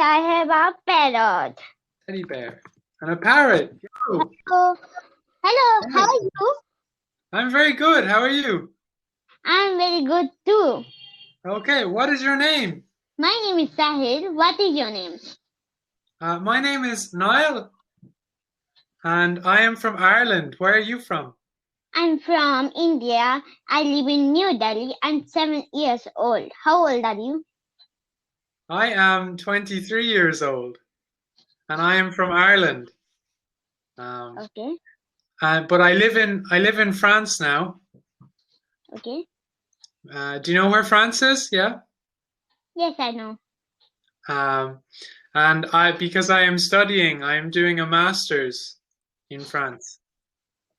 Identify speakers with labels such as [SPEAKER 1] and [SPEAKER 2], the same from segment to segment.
[SPEAKER 1] I have a parrot.
[SPEAKER 2] Teddy bear. And a parrot. Yo.
[SPEAKER 1] Hello. Hello, how are you?
[SPEAKER 2] I'm very good. How are you?
[SPEAKER 1] I'm very good too.
[SPEAKER 2] Okay, what is your name?
[SPEAKER 1] My name is Sahil. What is your name?
[SPEAKER 2] My name is Niall, and I am from Ireland. Where are you from?
[SPEAKER 1] I'm from India. I live in New Delhi. I'm 7 years old. How old are you?
[SPEAKER 2] I am 23 years old, and I am from Ireland.
[SPEAKER 1] Okay.
[SPEAKER 2] But I live in France now.
[SPEAKER 1] Okay.
[SPEAKER 2] Do you know where France is? Yeah.
[SPEAKER 1] Yes, I know.
[SPEAKER 2] And because I am studying, I am doing a master's in France.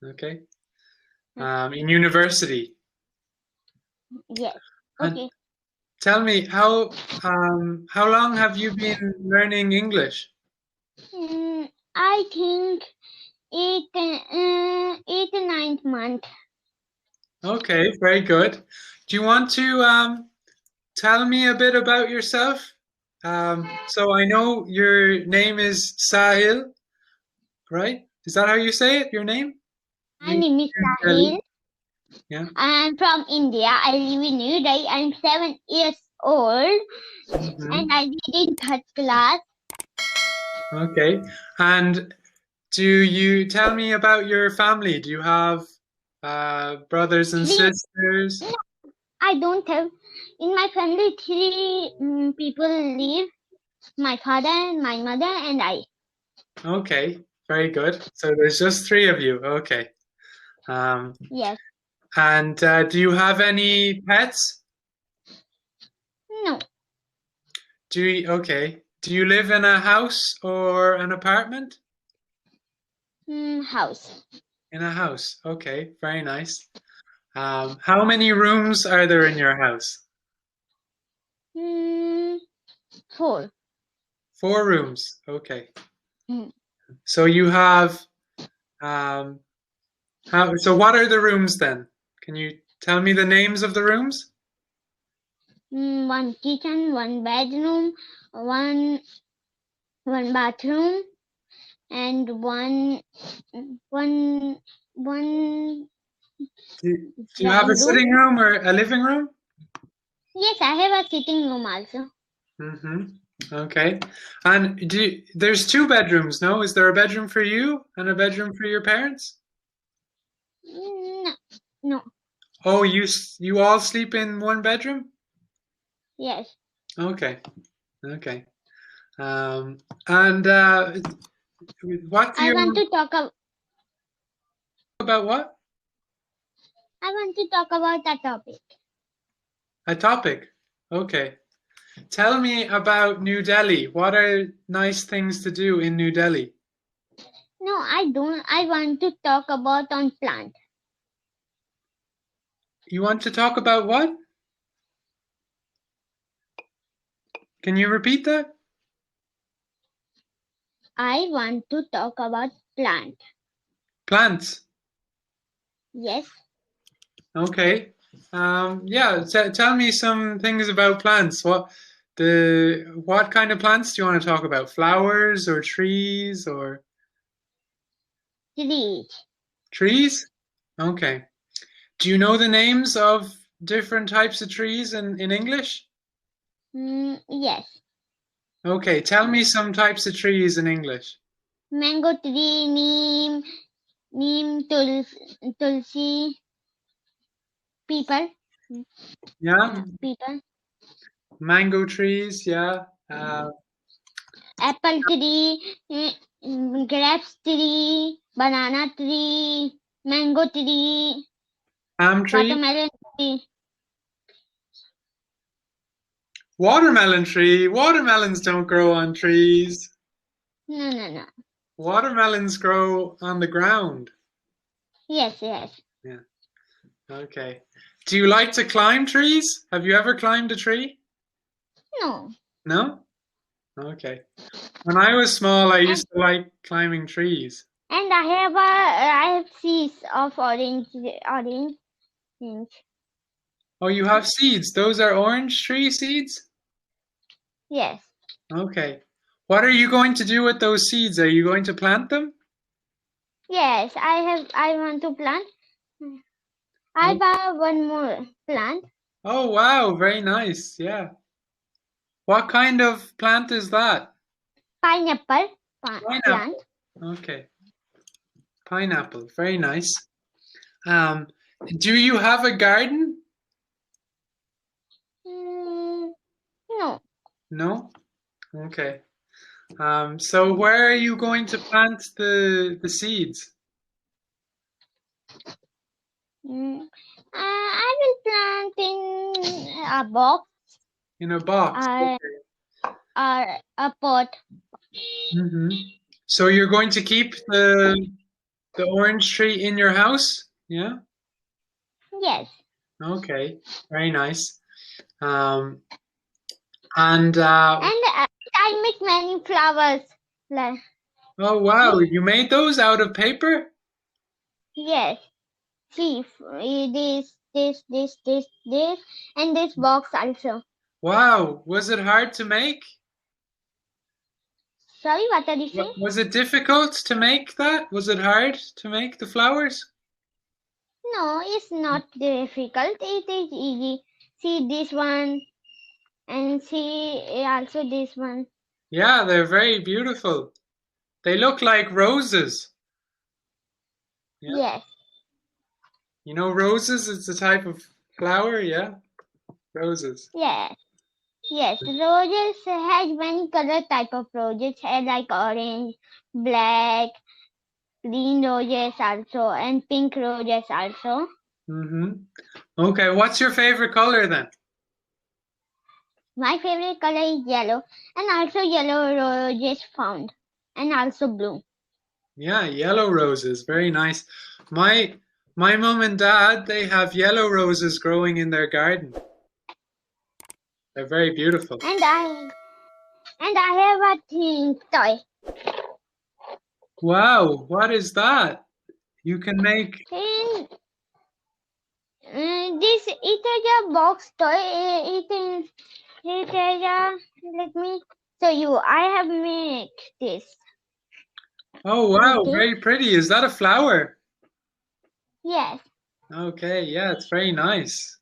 [SPEAKER 2] Okay. In university.
[SPEAKER 1] Yes.
[SPEAKER 2] And
[SPEAKER 1] Okay.
[SPEAKER 2] tell me, how long have you been learning English?
[SPEAKER 1] I think 9th month.
[SPEAKER 2] Okay, very good. Do you want to tell me a bit about yourself? So I know your name is Sahil, right? Is that how you say it, your name?
[SPEAKER 1] My name is Sahil.
[SPEAKER 2] Yeah.
[SPEAKER 1] I'm from India. I live in New Delhi. I'm 7 years old and I read in 3rd class.
[SPEAKER 2] Okay. And do you tell me about your family? Do you have brothers and sisters?
[SPEAKER 1] No, I don't have. In my family, 3 people live. My father, my mother, and I.
[SPEAKER 2] Okay, very good. So there's just 3 of you. Okay.
[SPEAKER 1] Yes.
[SPEAKER 2] And do you have any pets?
[SPEAKER 1] No.
[SPEAKER 2] Okay. Do you live in a house or an apartment?
[SPEAKER 1] House.
[SPEAKER 2] In a house. Okay, very nice. How many rooms are there in your house?
[SPEAKER 1] 4.
[SPEAKER 2] 4 rooms. Okay. So you have so what are the rooms then? Can you tell me the names of the rooms?
[SPEAKER 1] 1 kitchen, 1 bedroom, 1 bathroom, and one.
[SPEAKER 2] Do you have a sitting room or a living room?
[SPEAKER 1] Yes, I have a sitting room also.
[SPEAKER 2] Okay. And there's 2 bedrooms, no? Is there a bedroom for you and a bedroom for your parents?
[SPEAKER 1] No.
[SPEAKER 2] Oh, you all sleep in 1 bedroom?
[SPEAKER 1] Yes.
[SPEAKER 2] Okay. Okay. And what do
[SPEAKER 1] I
[SPEAKER 2] you
[SPEAKER 1] want to talk
[SPEAKER 2] about what?
[SPEAKER 1] I want to talk about a topic.
[SPEAKER 2] A topic. Okay. Tell me about New Delhi. What are nice things to do in New Delhi?
[SPEAKER 1] No, I don't. I want to talk about on plant.
[SPEAKER 2] You want to talk about what? Can you repeat that?
[SPEAKER 1] I want to talk about plant.
[SPEAKER 2] Plants.
[SPEAKER 1] Yes.
[SPEAKER 2] Okay. Yeah. Tell me some things about plants. What kind of plants do you want to talk about? Flowers or trees or
[SPEAKER 1] Trees.
[SPEAKER 2] trees? Okay. Do you know the names of different types of trees in English?
[SPEAKER 1] Yes.
[SPEAKER 2] Okay. Tell me some types of trees in English.
[SPEAKER 1] Mango tree, neem, tulsi, people.
[SPEAKER 2] Yeah.
[SPEAKER 1] People.
[SPEAKER 2] Mango trees. Yeah.
[SPEAKER 1] Apple tree, grapes tree, banana tree, mango tree,
[SPEAKER 2] Palm tree.
[SPEAKER 1] watermelon tree.
[SPEAKER 2] Watermelon tree. Watermelons don't grow on trees.
[SPEAKER 1] No.
[SPEAKER 2] Watermelons grow on the ground.
[SPEAKER 1] Yes.
[SPEAKER 2] Yeah. Okay. Do you like to climb trees? Have you ever climbed a tree?
[SPEAKER 1] No.
[SPEAKER 2] No? Okay. When I was small, I used to like climbing trees.
[SPEAKER 1] And I have seeds of orange.
[SPEAKER 2] Oh, you have seeds. Those are orange tree seeds?
[SPEAKER 1] Yes.
[SPEAKER 2] Okay. What are you going to do with those seeds? Are you going to plant them?
[SPEAKER 1] Yes, I want to plant. I buy one more plant.
[SPEAKER 2] Oh, wow, very nice. Yeah. What kind of plant is that?
[SPEAKER 1] Pineapple
[SPEAKER 2] Pineapple.
[SPEAKER 1] plant.
[SPEAKER 2] Okay. Pineapple. Very nice. Do you have a garden?
[SPEAKER 1] No.
[SPEAKER 2] No? Okay. So where are you going to plant the seeds?
[SPEAKER 1] I will plant in a box
[SPEAKER 2] In a box.
[SPEAKER 1] or,
[SPEAKER 2] Okay.
[SPEAKER 1] or a pot.
[SPEAKER 2] So you're going to keep the orange tree in your house? Yeah?
[SPEAKER 1] Yes.
[SPEAKER 2] Okay. Very nice. And
[SPEAKER 1] I make many flowers.
[SPEAKER 2] oh wow,
[SPEAKER 1] See?
[SPEAKER 2] you made those out of paper?
[SPEAKER 1] Yes. See, this, and this box also.
[SPEAKER 2] Wow, was it hard to make?
[SPEAKER 1] Sorry, what are you saying?
[SPEAKER 2] Was it difficult to make that? Was it hard to make the flowers?
[SPEAKER 1] No, it's not difficult. It is easy. See this one and see also this one.
[SPEAKER 2] Yeah, they're very beautiful. They look like roses. Yeah.
[SPEAKER 1] Yes.
[SPEAKER 2] You know roses? It's a type of flower, yeah? Roses.
[SPEAKER 1] Yes. Yes. Roses has many color type of roses, like orange, black, green roses also, and pink roses also.
[SPEAKER 2] Okay, what's your favorite color then?
[SPEAKER 1] My favorite color is yellow, and also yellow roses found, and also blue.
[SPEAKER 2] Yeah, yellow roses. Very nice. My mom and dad, they have yellow roses growing in their garden. They're very beautiful.
[SPEAKER 1] And I have a toy.
[SPEAKER 2] Wow, what is that? You can make
[SPEAKER 1] And this it is a box toy. It is a, let me show you. I have made this.
[SPEAKER 2] Oh wow,
[SPEAKER 1] Okay.
[SPEAKER 2] very pretty. Is that a flower?
[SPEAKER 1] Yes.
[SPEAKER 2] Okay, yeah, it's very nice.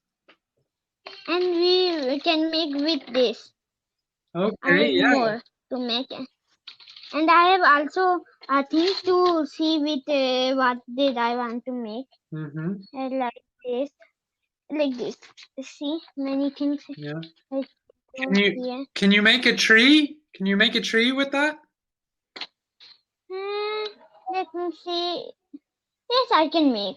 [SPEAKER 1] And we can make with this.
[SPEAKER 2] Okay,
[SPEAKER 1] I have
[SPEAKER 2] yeah.
[SPEAKER 1] more to make it. And I have also a thing to see with what did I want to make. Like this. Like this. See, many things.
[SPEAKER 2] Yeah.
[SPEAKER 1] Like
[SPEAKER 2] Can you make a tree? Can you make a tree with that?
[SPEAKER 1] Let me see. Yes, I can make.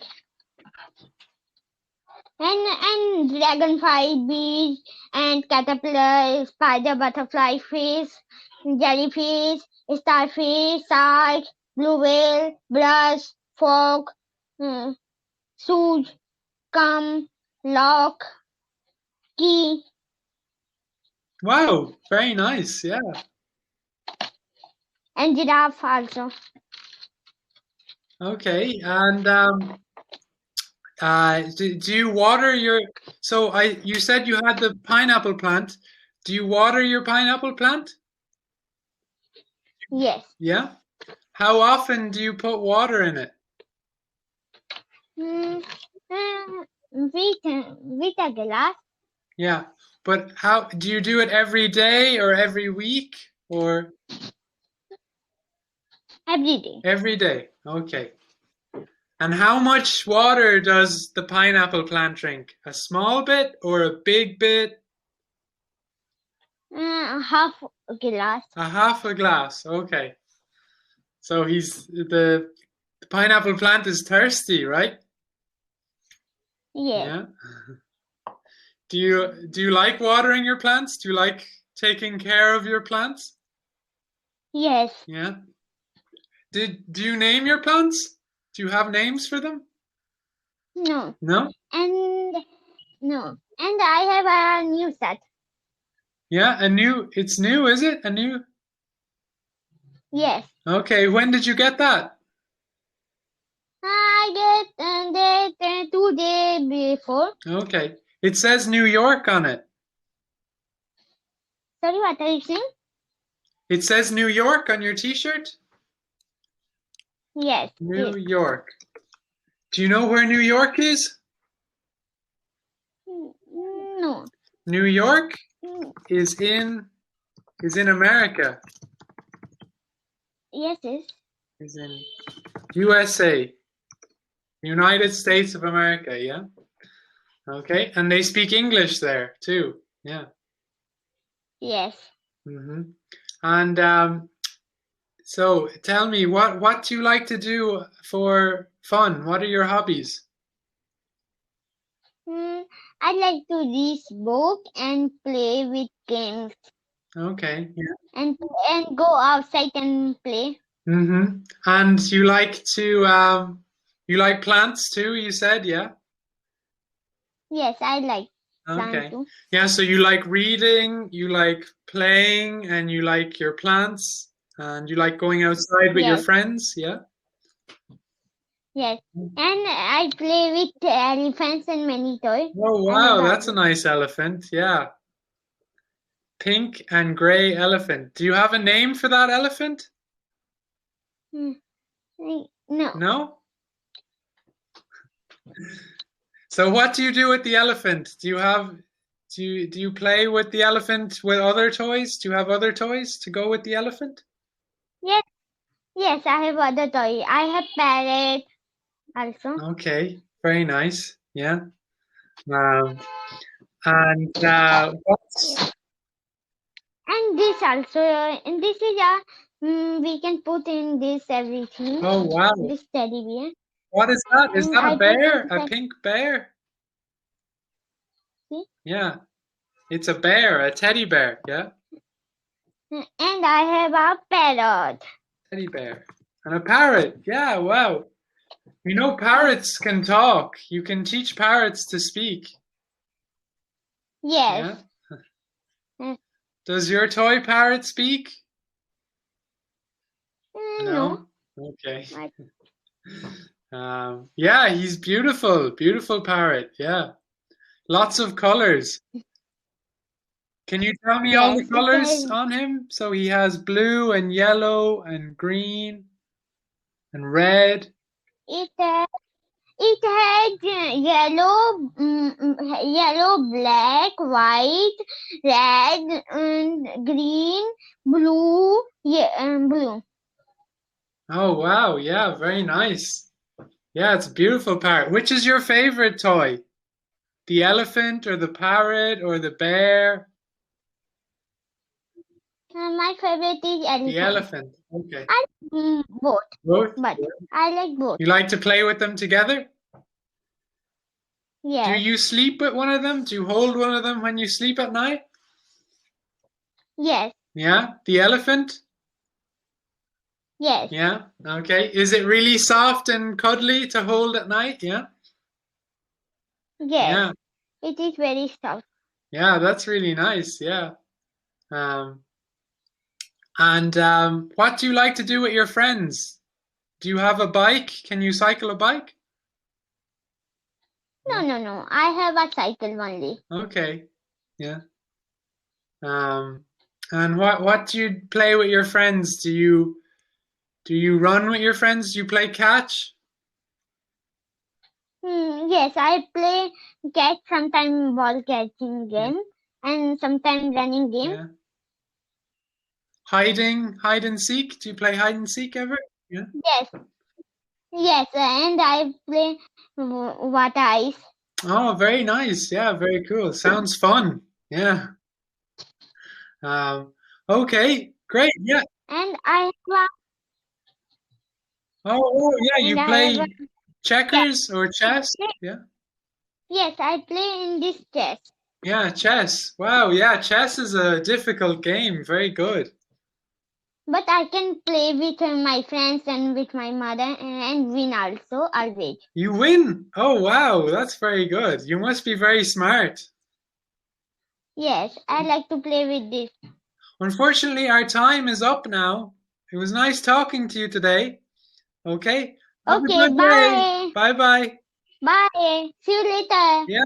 [SPEAKER 1] And dragonfly, bees, and caterpillar, spider, butterfly, fish, jellyfish, starfish, shark, blue whale, brush, fork, shoes, comb, lock, key.
[SPEAKER 2] Wow, very nice. Yeah.
[SPEAKER 1] And giraffe also.
[SPEAKER 2] Okay, and do you water your? So you said you had the pineapple plant. Do you water your pineapple plant?
[SPEAKER 1] Yes.
[SPEAKER 2] Yeah. How often do you put water in it?
[SPEAKER 1] With a glass.
[SPEAKER 2] Yeah, but how do you do it every day or every week or?
[SPEAKER 1] Every day.
[SPEAKER 2] Every day. Okay. And how much water does the pineapple plant drink? A small bit or a big bit?
[SPEAKER 1] Half a glass.
[SPEAKER 2] A half a glass. Okay. So the pineapple plant is thirsty, right?
[SPEAKER 1] Yes.
[SPEAKER 2] Yeah. Do you like watering your plants? Do you like taking care of your plants?
[SPEAKER 1] Yes.
[SPEAKER 2] Yeah. Do you name your plants? Do you have names for them?
[SPEAKER 1] No.
[SPEAKER 2] No?
[SPEAKER 1] No. And I have a new set.
[SPEAKER 2] Yeah, it's new, is it? A new?
[SPEAKER 1] Yes.
[SPEAKER 2] Okay, when did you get that?
[SPEAKER 1] I get that 2 days before.
[SPEAKER 2] Okay. It says New York on it.
[SPEAKER 1] Sorry, what are you saying?
[SPEAKER 2] It says New York on your t-shirt?
[SPEAKER 1] Yes.
[SPEAKER 2] New York. Do you know where New York is?
[SPEAKER 1] No.
[SPEAKER 2] New York is in America.
[SPEAKER 1] Yes, yes.
[SPEAKER 2] Is in USA. United States of America, yeah? Okay, and they speak English there too, yeah.
[SPEAKER 1] Yes.
[SPEAKER 2] And so tell me, what do you like to do for fun? What are your hobbies?
[SPEAKER 1] I like to read book and play with games.
[SPEAKER 2] Okay, yeah.
[SPEAKER 1] And go outside and play.
[SPEAKER 2] And you like to you like plants too, you said, yeah?
[SPEAKER 1] Yes, I like
[SPEAKER 2] Okay.
[SPEAKER 1] plants too.
[SPEAKER 2] Yeah, so you like reading, you like playing, and you like your plants, and you like going outside with your
[SPEAKER 1] Yes.
[SPEAKER 2] friends, yeah?
[SPEAKER 1] Yes. And I play with elephants and many toys.
[SPEAKER 2] Oh, wow, that's a nice elephant, yeah. Pink and gray elephant. Do you have a name for that elephant?
[SPEAKER 1] No.
[SPEAKER 2] No? So what do you do with the elephant? Do you play with the elephant with other toys? Do you have other toys to go with the elephant?
[SPEAKER 1] Yes. Yes, I have other toys. I have parrot also.
[SPEAKER 2] Okay, very nice. Yeah. And what's
[SPEAKER 1] And this also. And this is we can put in this everything.
[SPEAKER 2] Oh, wow.
[SPEAKER 1] This teddy bear.
[SPEAKER 2] What is that? Is
[SPEAKER 1] And
[SPEAKER 2] that a
[SPEAKER 1] I put
[SPEAKER 2] bear? A
[SPEAKER 1] inside-
[SPEAKER 2] pink bear?
[SPEAKER 1] See?
[SPEAKER 2] Yeah. It's a bear, a teddy bear, yeah?
[SPEAKER 1] And I have a parrot.
[SPEAKER 2] Teddy bear. And a parrot. Yeah, wow. You know, parrots can talk. You can teach parrots to speak.
[SPEAKER 1] Yes.
[SPEAKER 2] Yeah? Does your toy parrot speak?
[SPEAKER 1] No.
[SPEAKER 2] Okay. Yeah, he's beautiful. Beautiful parrot. Yeah. Lots of colors. Can you tell me all the
[SPEAKER 1] Yes,
[SPEAKER 2] colors on him? So he has blue and yellow and green and red.
[SPEAKER 1] It has yellow, black, white, red, and green, blue, blue.
[SPEAKER 2] Oh, wow. Yeah, very nice. Yeah, it's a beautiful parrot. Which is your favorite toy? The elephant or the parrot or the bear?
[SPEAKER 1] My favorite is elephant.
[SPEAKER 2] The elephant. Okay.
[SPEAKER 1] I like both.
[SPEAKER 2] Both?
[SPEAKER 1] But I like both.
[SPEAKER 2] You like to play with them together?
[SPEAKER 1] Yes.
[SPEAKER 2] Do you sleep with one of them? Do you hold one of them when you sleep at night?
[SPEAKER 1] Yes.
[SPEAKER 2] Yeah? The elephant?
[SPEAKER 1] Yes.
[SPEAKER 2] Yeah? Okay. Is it really soft and cuddly to hold at night? Yeah?
[SPEAKER 1] Yes.
[SPEAKER 2] Yeah.
[SPEAKER 1] It is very soft.
[SPEAKER 2] Yeah, that's really nice. Yeah. And what do you like to do with your friends? Do you have a bike? Can you cycle a bike?
[SPEAKER 1] No. I have a cycle only.
[SPEAKER 2] Okay. Yeah. And what do you play with your friends? Do you run with your friends? Do you play catch?
[SPEAKER 1] Yes, I play catch, sometimes ball catching game, and sometimes running game.
[SPEAKER 2] Yeah. Hide and seek? Do you play hide and seek ever? Yeah.
[SPEAKER 1] Yes, and I play water ice.
[SPEAKER 2] Oh, very nice. Yeah, very cool. Sounds fun. Yeah. Okay, great. Yeah.
[SPEAKER 1] And I have
[SPEAKER 2] Oh, yeah. You
[SPEAKER 1] and I
[SPEAKER 2] play
[SPEAKER 1] have
[SPEAKER 2] checkers or chess? Yeah.
[SPEAKER 1] Yes, I play in this chess.
[SPEAKER 2] Yeah, chess. Wow. Yeah, chess is a difficult game. Very good.
[SPEAKER 1] But I can play with my friends and with my mother and win also always.
[SPEAKER 2] You win. Oh, wow. That's very good. You must be very smart.
[SPEAKER 1] Yes, I like to play with this.
[SPEAKER 2] Unfortunately, our time is up now. It was nice talking to you today. Okay? Have a
[SPEAKER 1] Okay,
[SPEAKER 2] good day.
[SPEAKER 1] bye.
[SPEAKER 2] Bye-bye.
[SPEAKER 1] Bye. See you later.
[SPEAKER 2] Yeah.